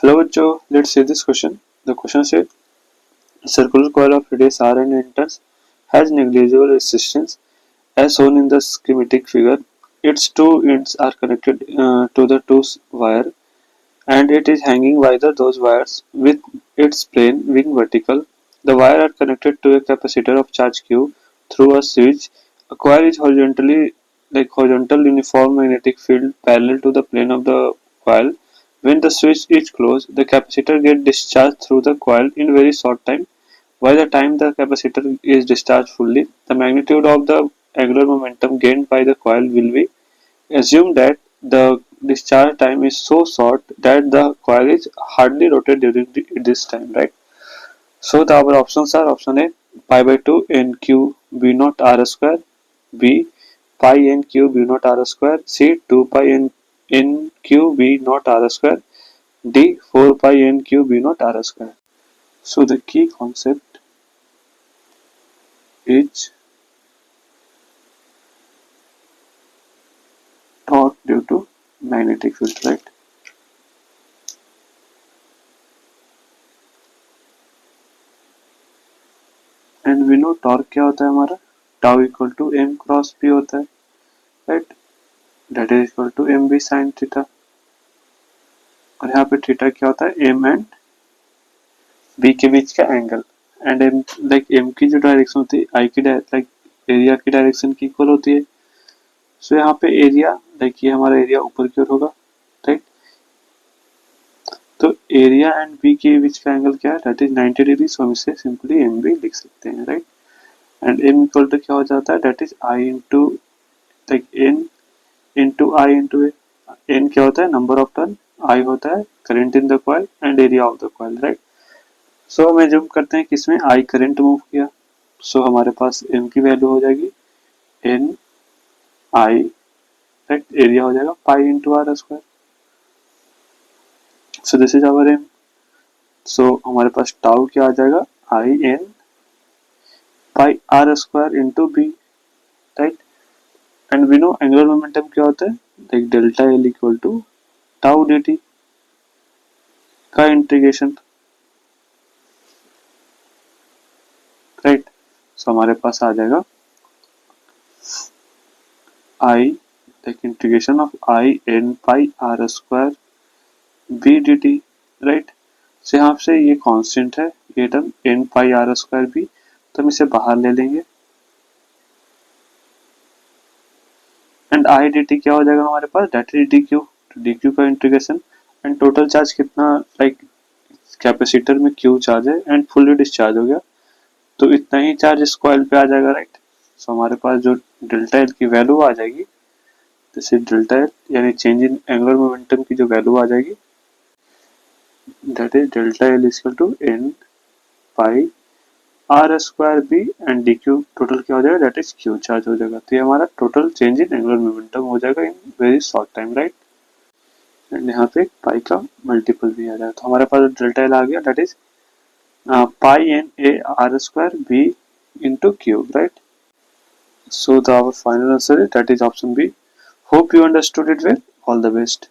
Hello Joe, let's see this question. The question said a circular coil of radius r and enters has negligible resistance as shown in the schematic figure. Its two ends are connected to the wire and it is hanging by those wires with its plane being vertical. The wire are connected to a capacitor of charge Q through a switch. A coil is horizontal uniform magnetic field parallel to the plane of the coil. When the switch is closed, the capacitor gets discharged through the coil in very short time. By the time the capacitor is discharged fully, the magnitude of the angular momentum gained by the coil will be assumed that the discharge time is so short that the coil is hardly rotated during this time, right? So our options are option A pi by 2 n q b naught r square, B pi n q b naught r square, C 2 pi n q b naught r square, D 4 pi n q b naught r square. So the key concept is torque due to magnetic field, right? And we know torque क्या होता है हमारा, tau equal to M cross P होता है, right? That is equal to M B sine theta. और यहाँ पे theta क्या होता है, एम एंड बी के बीच का एंगल। एंड एम एम की जो डायरेक्शन होती है आई की एरिया की डायरेक्शन की इक्वल होती है। सो यहाँ पे एरिया ये हमारा एरिया ऊपर की ओर होगा, राइट? तो एरिया एंड बी के बीच का एंगल क्या है, दैट इज 90 डिग्री। सो हम इसे सिंपली एम बी लिख सकते हैं, right? And M equal to क्या हो जाता है, that is I into N into I into A. N क्या होता है, नंबर ऑफ टर्न, आई होता है current in the coil and area of the coil, right? So हमें जब करते हैं किसमें, आई करंट मूव किया, सो हमारे पास एम की वैल्यू हो जाएगी एन आई, राइट? एरिया हो जाएगा pi into R square. So this is our M. So हमारे पास टाउ क्या आ जाएगा, I N pi R square into B, right? And we know angular momentum क्या होता है, delta L equal to tau D T का integration, right? So हमारे पास आ जाएगा I integration of I N pi R square B D T, right? So यहाँ से ये कांस्टेंट है, ये term N pi R square B, तो हम इसे बाहर ले लेंगे। एंड आई डी टी क्या हो जाएगा हमारे पास, that is D Q, D Q का इंटीग्रेशन। एंड टोटल चार्ज कितना, कैपेसिटर में क्यू चार्ज है एंड फुल्ली डिस्चार्ज हो गया, तो इतना ही चार्ज इस कॉइल पे आ जाएगा, राइट? सो हमारे पास जो डेल्टा एल की वैल्यू आ जाएगी, जैसे डेल्टा एल यानी चेंज इन एंगुलर मोमेंटम की जो वैल्यू आ जाएगी, that is delta L equal to N pi R square B and D Q, total क्या हो जाएगा, दैट इज क्यू चार्ज हो जाएगा। तो ये हमारा total change in angular momentum हो जाएगा in very short time, right? And यहाँ पे पाई का मल्टीपल भी आ जाएगा, तो हमारे पास डेल्टा एल आ गया, that is pi N A R square B into cube, right? So our final answer is that is option B. Hope you understood it well. All the best.